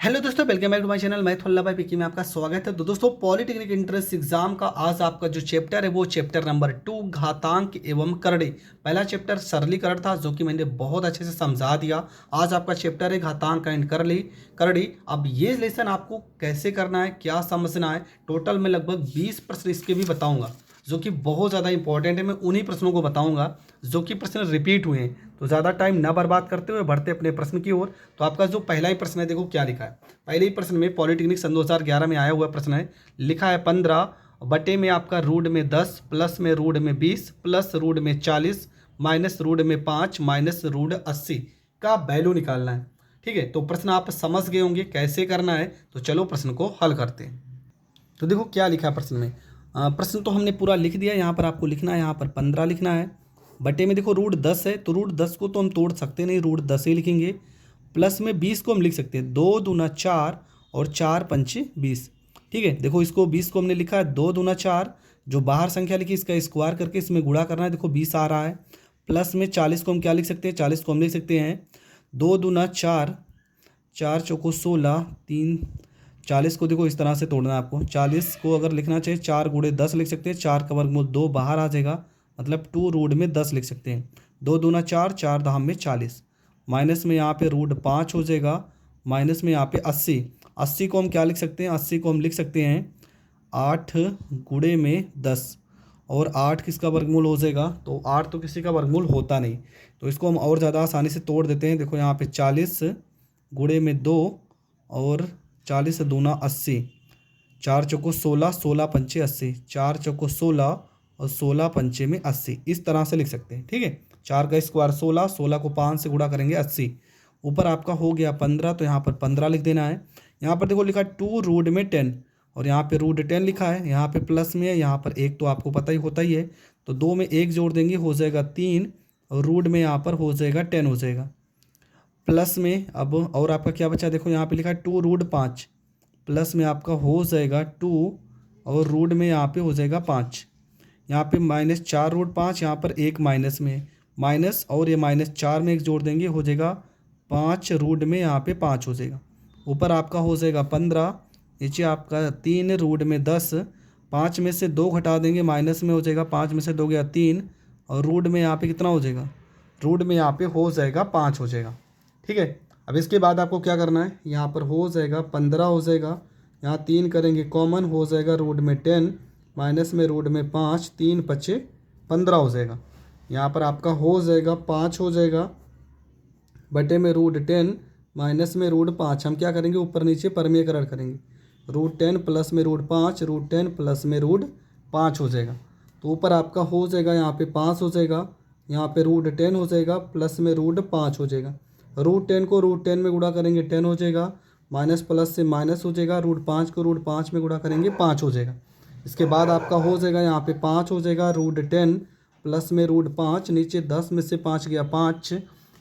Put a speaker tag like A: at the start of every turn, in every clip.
A: Hello दोस्तों, welcome back to my channel. मैं थोल्ला भाई पिकी में आपका स्वागत है। तो दोस्तों, पॉलिटेक्निक एंट्रेंस एग्जाम का आज आपका जो चैप्टर है वो चैप्टर नंबर 2 घातांक एवं करड़ी। पहला चैप्टर सरलीकरण था जो कि मैंने बहुत अच्छे से समझा दिया। आज आपका चैप्टर है घातांक एंड करड़ी। अब ये लेसन आपको कैसे करना है, क्या समझना है, टोटल में लगभग 20 प्रश्न इसके भी बताऊंगा जो कि बहुत ज़्यादा इंपॉर्टेंट है। मैं उन्हीं प्रश्नों को बताऊंगा जो कि प्रश्न रिपीट हुए हैं। तो ज़्यादा टाइम ना बर्बाद करते हुए बढ़ते अपने प्रश्न की ओर। तो आपका जो पहला ही प्रश्न है, देखो क्या लिखा है। पहले ही प्रश्न में पॉलिटेक्निक सन 2011 में आया हुआ प्रश्न है। लिखा है 15 बटे में आपका रूट में 10 प्लस में रूट में 20 प्लस रूट में 40 माइनस रूट में 5 माइनस रूट 80 का वैल्यू निकालना है। ठीक है, तो प्रश्न आप समझ गए होंगे कैसे करना है। तो चलो प्रश्न को हल करते हैं। तो देखो क्या लिखा है प्रश्न में। प्रश्न तो हमने पूरा लिख दिया। यहाँ पर आपको लिखना है, यहाँ पर 15 लिखना है। बटे में देखो रूट 10 है, तो रूट 10 को तो हम तोड़ सकते नहीं, रूट 10 ही लिखेंगे। प्लस में 20 को हम लिख सकते हैं, 2 दूना 4 और 4 पंचे 20। ठीक है, देखो इसको 20 को हमने लिखा है 2 दूना 4, जो बाहर संख्या लिखी इसका स्क्वायर करके इसमें गुणा करना है। देखो 20 आ रहा है। प्लस में 40 को हम क्या लिख सकते हैं, 40 को हम लिख सकते हैं 2 दूना 4, 4 चौको 16, 3। 40 को देखो इस तरह से तोड़ना है आपको। 40 को अगर लिखना चाहिए 4 गुणे 10 लिख सकते हैं। 4 का वर्गमूल 2 बाहर आ जाएगा, मतलब 2 रूट में 10 लिख सकते हैं। 2 दूना 4, 4 धाम में 40। माइनस में यहाँ पे रूट 5 हो जाएगा। माइनस में यहाँ पे 80। 80 को हम क्या लिख सकते हैं, 80 को हम लिख सकते हैं 8 गुणे में 10। और 8 किसका वर्गमूल हो जाएगा, तो 8 तो किसी का वर्गमूल होता नहीं। तो इसको हम और ज़्यादा आसानी से तोड़ देते हैं। देखो यहाँ पे 40 गुणे में 2 और 40 दूना 80। 4 चौको 16, 16 पंचे 80। 4 चौको 16 और 16 पंचे में 80, इस तरह से लिख सकते हैं। ठीक है, 4 का स्क्वायर 16, 16 को 5 से गुणा करेंगे 80। ऊपर आपका हो गया 15, तो यहाँ पर 15 लिख देना है। यहाँ पर देखो लिखा है 2 रूट में 10, और यहाँ पे रूट 10 लिखा है। यहाँ पे प्लस में है, यहाँ पर 1 तो आपको पता ही होता ही है। तो 2 में 1 जोड़ देंगे, हो जाएगा 3, और रूट में यहाँ पर हो जाएगा 10 हो जाएगा। प्लस में अब और आपका क्या बचा, देखो यहाँ पे लिखा है 2 रूट 5। प्लस में आपका हो जाएगा 2, और रूट में यहाँ पे हो जाएगा 5। यहाँ पे माइनस 4 रूट 5, यहाँ पर एक माइनस में माइनस, और ये माइनस 4 में एक जोड़ देंगे, हो जाएगा 5, रूट में यहाँ पे 5 हो जाएगा। ऊपर आपका हो जाएगा 15, नीचे आपका 3 रूट में 10। 5 में से 2 घटा देंगे, माइनस में हो जाएगा, 5 में से 2 गया 3, और रूट में यहाँ पे कितना हो जाएगा, रूट में यहाँ पे हो जाएगा 5 हो जाएगा। ठीक है, अब इसके बाद आपको क्या करना है, यहाँ पर हो जाएगा 15 हो जाएगा। यहाँ 3 करेंगे कॉमन, हो जाएगा रूट में 10 माइनस में रूट में 5, 3 पचे 15 हो जाएगा। यहाँ पर आपका हो जाएगा 5 हो जाएगा, बटे में रूट 10 माइनस में रूट 5। हम क्या करेंगे, ऊपर नीचे परमेयकरण करेंगे। रूट 10 प्लस में रूट 5, रूट 10 प्लस में रूट 5 हो जाएगा। तो ऊपर आपका हो जाएगा यहाँ पे 5 हो जाएगा, यहाँ पे रूट 10 हो जाएगा, प्लस में रूट 5 हो जाएगा। रूट 10 को रूट 10 में गुणा करेंगे 10 हो जाएगा, माइनस प्लस से माइनस हो जाएगा। रूट 5 को रूट 5 में गुणा करेंगे 5 हो जाएगा। इसके बाद आपका हो जाएगा यहाँ पे 5 हो जाएगा, रूट 10 प्लस में रूट 5, नीचे 10 में से 5 गया 5,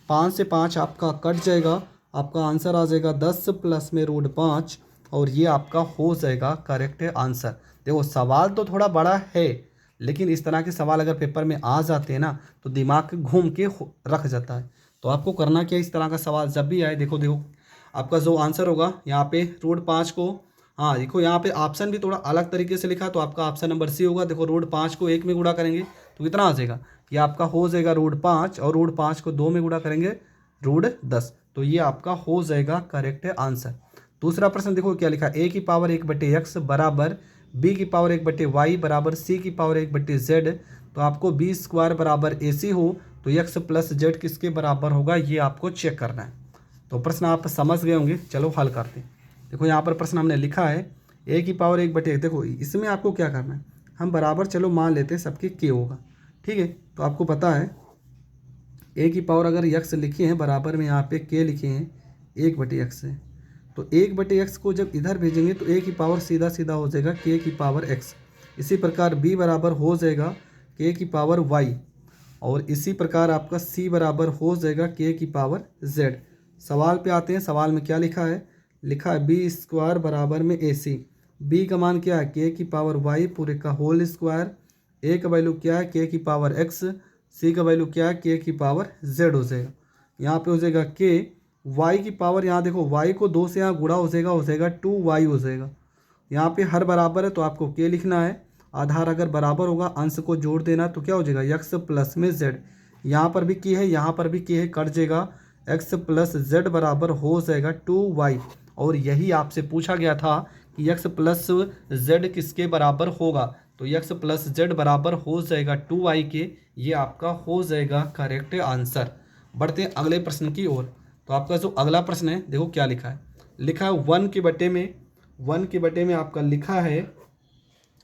A: 5 से 5 आपका कट जाएगा। आपका आंसर आ जाएगा 10 प्लस में रूट 5, और ये आपका हो जाएगा करेक्ट आंसर। देखो सवाल तो थोड़ा बड़ा है, लेकिन इस तरह के सवाल अगर पेपर में आ जाते हैं ना तो दिमाग घूम के रख जाता है। तो आपको करना क्या, इस तरह का सवाल जब भी आए, देखो देखो आपका जो आंसर होगा यहाँ पे रूट 5 को, हाँ देखो यहाँ पे ऑप्शन भी थोड़ा अलग तरीके से लिखा, तो आपका ऑप्शन नंबर सी होगा। देखो रूट 5 को 1 में गुणा करेंगे तो कितना आ जाएगा, ये आपका हो जाएगा रूट 5, और रूट 5 को 2 में गुणा करेंगे रूट 10। तो ये आपका हो जाएगा करेक्ट आंसर। दूसरा प्रश्न देखो क्या लिखा, ए की पावर 1/x बराबर बी की पावर 1/y बराबर सी की पावर 1/z। तो आपको बी स्क्वायर बराबर ए सी हो तो एक्स प्लस जेड किसके बराबर होगा, ये आपको चेक करना है। तो प्रश्न आप समझ गए होंगे, चलो हल करते हैं। देखो यहाँ पर प्रश्न हमने लिखा है ए की पावर 1/x। देखो इसमें आपको क्या करना है, हम बराबर चलो मान लेते हैं सबके के होगा। ठीक है, तो आपको पता है ए की पावर अगर यक्स लिखे हैं बराबर में यहाँ पे के लिखे हैं 1/x है, तो 1/x को जब इधर भेजेंगे तो ए की पावर सीधा सीधा हो जाएगा के की पावर x। इसी प्रकार b बराबर हो जाएगा के की पावर y, और इसी प्रकार आपका c बराबर हो जाएगा के की पावर z। सवाल पे आते हैं, सवाल में क्या लिखा है, लिखा है बी स्क्वायर बराबर में ए सी। बी का मान क्या है, के की पावर y पूरे का होल स्क्वायर। ए का वैल्यू क्या है, के की पावर x। सी का वैल्यू क्या है, के की पावर z हो जाएगा। यहाँ पे हो जाएगा के, वाई की पावर, यहाँ देखो वाई को 2 से यहाँ गुणा हो जाएगा 2y हो जाएगा। यहाँ पे हर बराबर है तो आपको के लिखना है। आधार अगर बराबर होगा अंश को जोड़ देना तो क्या हो जाएगा x प्लस में z। यहाँ पर भी के है, यहाँ पर भी के है, कट जाएगा। x प्लस जेड बराबर हो जाएगा 2y। और यही आपसे पूछा गया था कि x प्लस जेड किसके बराबर होगा, तो x प्लस जेड बराबर हो जाएगा 2y के। ये आपका हो जाएगा करेक्ट आंसर। बढ़ते हैं अगले प्रश्न की ओर। तो आपका जो अगला प्रश्न है देखो क्या लिखा है। लिखा है 1/में आपका लिखा है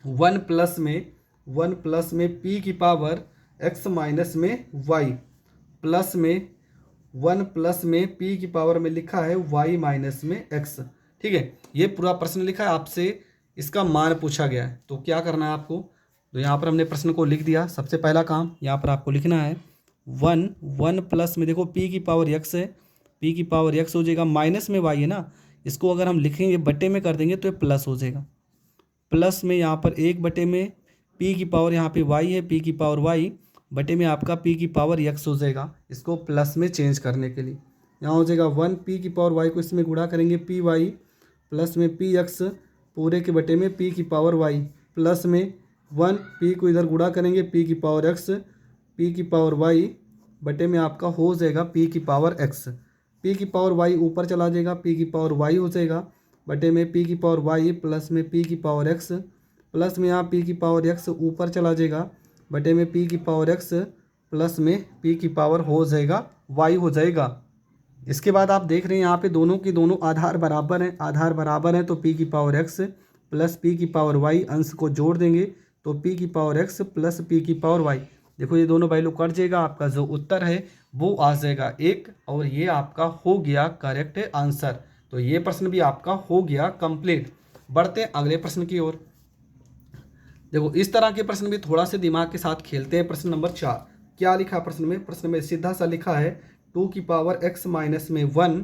A: 1 प्लस में p की पावर x माइनस में y प्लस में 1 प्लस में p की पावर में लिखा है y माइनस में x। ठीक है, ये पूरा प्रश्न लिखा है, आपसे इसका मान पूछा गया है। तो क्या करना है आपको, तो यहाँ पर हमने प्रश्न को लिख दिया। सबसे पहला काम यहाँ पर आपको लिखना है 1 प्लस में देखो p की पावर x है, p की पावर x हो जाएगा, माइनस में y है ना, इसको अगर हम लिखेंगे बट्टे में कर देंगे तो ये प्लस हो जाएगा। प्लस में यहाँ पर 1/, p की पावर यहाँ पे y है, p की पावर y बटे में आपका p की पावर x हो जाएगा। इसको प्लस में चेंज करने के लिए यहाँ हो जाएगा 1 p की पावर y को इसमें गुणा करेंगे py प्लस में px पूरे के बटे में p की पावर y प्लस में 1 p को इधर गुणा करेंगे p की पावर x, p की पावर y बटे में आपका हो जाएगा p की पावर x। p की पावर y ऊपर चला जाएगा, p की पावर y हो जाएगा बटे में p की पावर y प्लस में p की पावर x प्लस में यहाँ p की पावर x ऊपर चला जाएगा बटे में p की पावर x प्लस में p की पावर हो जाएगा y हो जाएगा। इसके बाद आप देख रहे हैं यहाँ पे दोनों की दोनों आधार बराबर हैं, आधार बराबर हैं तो p की पावर x प्लस p की पावर y अंश को जोड़ देंगे तो p की पावर x प्लस p की पावर y। देखो ये दोनों वैल्यू कट जाएगा, आपका जो उत्तर है वो आ जाएगा 1 और ये आपका हो गया करेक्ट आंसर। तो ये प्रश्न भी आपका हो गया कंप्लीट। बढ़ते हैं अगले प्रश्न की ओर। देखो इस तरह के प्रश्न भी थोड़ा से दिमाग के साथ खेलते हैं। प्रश्न नंबर 4 क्या लिखा है प्रश्न में, प्रश्न में सीधा सा लिखा है 2 की पावर x माइनस में 1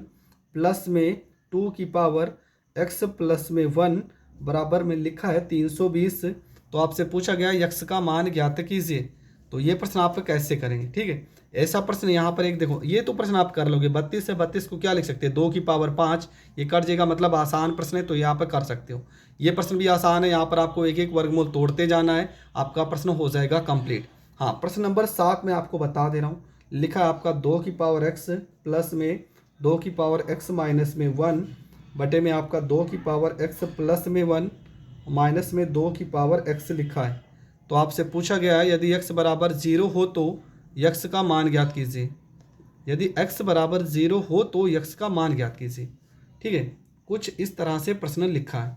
A: प्लस में 2 की पावर x प्लस में 1 बराबर में लिखा है 320। तो आपसे पूछा गया x का मान ज्ञात कीजिए। तो ये प्रश्न आप कैसे करेंगे, ठीक है। ऐसा प्रश्न यहाँ पर एक देखो, ये तो प्रश्न आप कर लोगे। 32 से 32 को क्या लिख सकते हैं, 2 की पावर 5, ये कट जाएगा, मतलब आसान प्रश्न है तो यहाँ पर कर सकते हो। ये प्रश्न भी आसान है, यहाँ पर आपको एक एक वर्गमूल तोड़ते जाना है, आपका प्रश्न हो जाएगा कंप्लीट। हाँ, प्रश्न नंबर 7 में आपको बता दे रहा हूँ। लिखा है आपका 2 की पावर x प्लस में 2 की पावर x माइनस में 1 बटे में आपका 2 की पावर x प्लस में 1 माइनस में 2 की पावर x लिखा है। तो आपसे पूछा गया है यदि x बराबर 0 हो तो x का मान ज्ञात कीजिए। यदि x बराबर 0 हो तो x का मान ज्ञात कीजिए। ठीक है, कुछ इस तरह से प्रश्न लिखा है।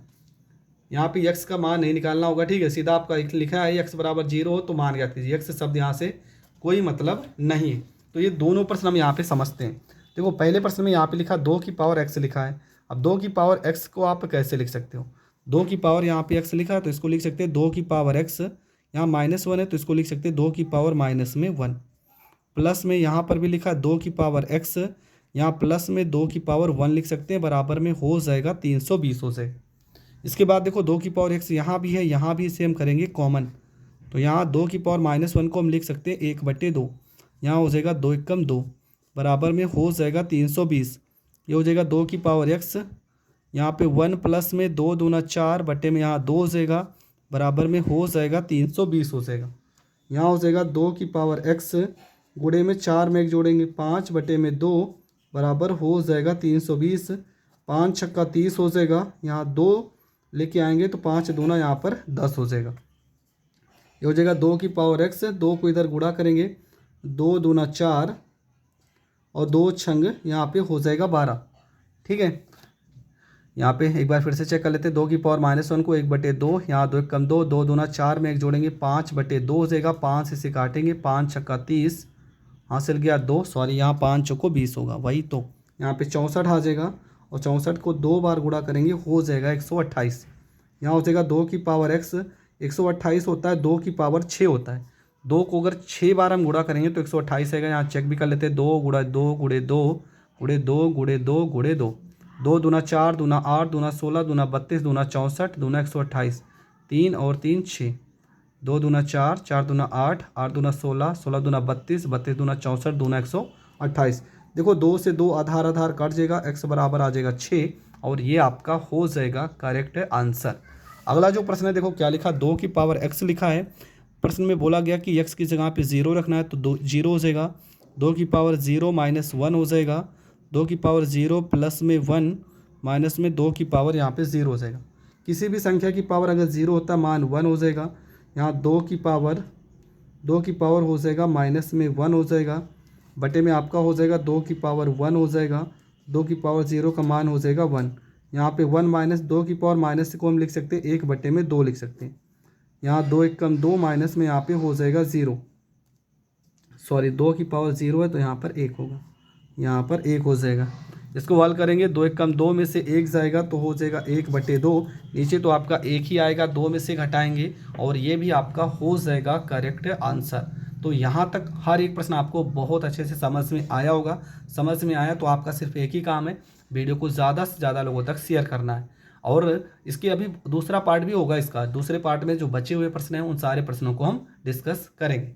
A: यहाँ पे x का मान नहीं निकालना होगा, ठीक है, सीधा आपका लिखा है x बराबर 0 हो तो मान ज्ञात कीजिए। x शब्द यहाँ से कोई मतलब नहीं है। तो ये दोनों प्रश्न हम यहाँ पे समझते हैं। देखो पहले प्रश्न में यहाँ पे लिखा 2 की पावर x लिखा है। अब 2 की पावर x को आप कैसे लिख सकते हो, 2 की पावर यहाँ पे x लिखा है तो इसको लिख सकते हैं 2 की पावर x, यहाँ -1 है तो इसको लिख सकते हैं 2 की पावर -1 प्लस में यहाँ पर भी लिखा 2 की पावर x, यहाँ प्लस में 2 की पावर 1 लिख सकते हैं, बराबर में हो जाएगा 320 हो जाएगा। इसके बाद देखो 2 की पावर x यहाँ भी है, यहाँ भी सेम करेंगे कॉमन। तो यहाँ 2 की पावर -1 को हम लिख सकते हैं 1/2, यहाँ हो जाएगा 2 एकम 2 बराबर में हो जाएगा 320। ये हो जाएगा 2 की पावर x, यहाँ पे 1 प्लस में 2 दूना 4 बटे में यहाँ 2 हो जाएगा, बराबर में हो जाएगा 320 हो जाएगा। यहाँ हो जाएगा 2 की पावर x गुणे में 4 में 1 जोड़ेंगे 5 बटे में 2 बराबर हो जाएगा 320। 5 छक्का 30 हो जाएगा, यहाँ 2 लेके आएंगे तो 5 दूना यहाँ पर 10 हो जाएगा। ये हो जाएगा 2 की पावर x, 2 को इधर गुणा करेंगे 2 दूना 4 और 2 छंग यहाँ पे हो जाएगा 12। ठीक है, यहाँ पे एक बार फिर से चेक कर लेते हैं। 2 की पावर -1 को 1/2, यहाँ 2 एकम 2, 2 दूना 4 में 1 जोड़ेंगे 5/2 हो जाएगा। 5 इसे काटेंगे, 5 छक्का 30 हासिल गया 2, सॉरी यहाँ 5 चौको 20 होगा, वही तो यहाँ पे 64 आ जाएगा और 64 को 2 बार गुणा करेंगे हो जाएगा 128। यहाँ हो जाएगा 2 की पावर x 128 होता है, 2 की पावर 6 होता है। 2 को अगर 6 बार हम गुणा करेंगे तो 128 आएगा। यहाँ चेक भी कर लेते हैं, 2 गुणा 2 गुणे 2 गुणे 2 गुणे 2 गुणे 2, 2 दूना 4 दूना 8 दूना 16 दूना 32 दूना 64 दूना 128, 3 और 3 6, 2 दूना 4 4 दूना 8 8 दूना 16 16 दूना 32 32 दूना 64 दूना 128। देखो 2 से 2 आधार आधार कट जाएगा, x बराबर आ जाएगा 6 और ये आपका हो जाएगा करेक्ट आंसर। अगला जो प्रश्न है देखो क्या लिखा, 2 की पावर x लिखा है। प्रश्न में बोला गया कि x की जगह पे 0 रखना है तो 2 0 हो जाएगा। 2 की पावर 0 माइनस 1 हो जाएगा। 2 की पावर 0 प्लस में 1 माइनस में 2 की पावर यहाँ पे 0 हो जाएगा। किसी भी संख्या की पावर अगर 0 होता है मान 1 हो जाएगा। यहाँ 2 की पावर हो जाएगा माइनस में 1 हो जाएगा, बटे में आपका हो जाएगा 2 की पावर 1 हो जाएगा। 2 की पावर 0 का मान हो जाएगा 1। यहाँ पे 1 माइनस 2 की पावर माइनस को हम लिख सकते हैं 1 बटे में 2 लिख सकते हैं। यहाँ 2 एक कम 2 माइनस में यहाँ पे हो जाएगा 0, सॉरी 2 की पावर 0 है तो यहाँ पर 1 होगा, यहाँ पर 1 हो जाएगा। इसको हल करेंगे 2 एक कम 2 में से 1 जाएगा तो हो जाएगा 1 बटे 2, नीचे तो आपका 1 ही आएगा, 2 में से घटाएंगे और ये भी आपका हो जाएगा करेक्ट आंसर। तो यहाँ तक हर एक प्रश्न आपको बहुत अच्छे से समझ में आया होगा। समझ में आया तो आपका सिर्फ एक ही काम है, वीडियो को ज़्यादा से ज़्यादा लोगों तक शेयर करना है। और इसके अभी दूसरा पार्ट भी होगा, इसका दूसरे पार्ट में जो बचे हुए प्रश्न हैं उन सारे प्रश्नों को हम डिस्कस करेंगे।